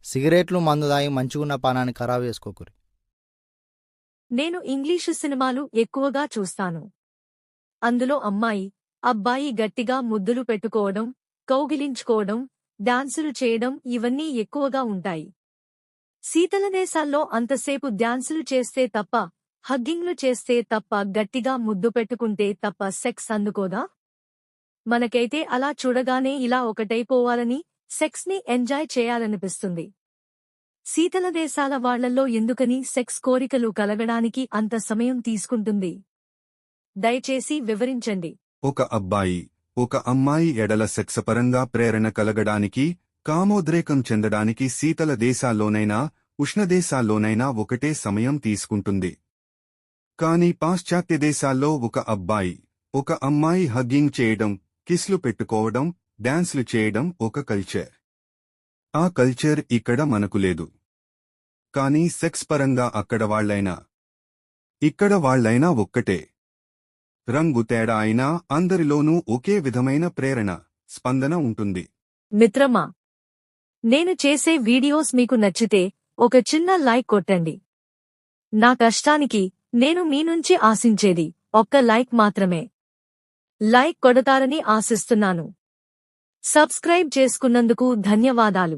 సిగరెట్లు, మందు తాగి మంచిగున్న పానాన్ని ఖరాబు చేసుకోకురి. నేను ఇంగ్లీషు సినిమాలు ఎక్కువగా చూస్తాను. అందులో అమ్మాయి, అబ్బాయి గట్టిగా ముద్దులు పెట్టుకోవడం, కౌగిలించుకోవడం, డాన్సులు చేయడం ఇవన్నీ ఎక్కువగా ఉంటాయి. శీతల దేశాల్లో అంతసేపు డాన్సులు చేస్తే తప్ప, హగ్గింగ్లు చేస్తే తప్ప, గట్టిగా ముద్దు పెట్టుకుంటే తప్ప సెక్స్ అందుకోదా? మనకైతే అలా చూడగానే ఇలా ఒకటైపోవాలని, సెక్స్ని ఎంజాయ్ చేయాలనిపిస్తుంది. శీతల దేశాల వాళ్లల్లో ఎందుకని సెక్స్ కోరికలు కలగడానికి అంత సమయం తీసుకుంటుంది? దయచేసి వివరించండి. ఒక అబ్బాయి, ఒక అమ్మాయి ఎడల సెక్సపరంగా ప్రేరణ కలగడానికి, కామోద్రేకం చెందడానికి శీతల దేశాల్లోనైనా, ఉష్ణదేశాల్లోనైనా ఒకటే సమయం తీసుకుంటుంది. కాని పాశ్చాత్య దేశాల్లో ఒక అబ్బాయి, ఒక అమ్మాయి హగ్గింగ్ చేయడం, కిస్లు పెట్టుకోవడం, డాన్స్లు చేయడం ఒక కల్చర్. ఆ కల్చర్ ఇక్కడ మనకు లేదు. కానీ సెక్స్ పరంగా అక్కడ వాళ్లైనా, ఇక్కడ వాళ్లైనా ఒక్కటే. రంగు తేడా అయినా అందరిలోనూ ఒకే విధమైన ప్రేరణ, స్పందన ఉంటుంది. మిత్రమా, నేను చేసే వీడియోస్ మీకు నచ్చితే ఒక చిన్న లైక్ కొట్టండి. నా కష్టానికి నేను మీ నుంచి ఆశించేది ఒక్క లైక్ మాత్రమే. లైక్ కొడతారని ఆశిస్తున్నాను. సబ్స్క్రైబ్ చేసుకున్నందుకు ధన్యవాదాలు.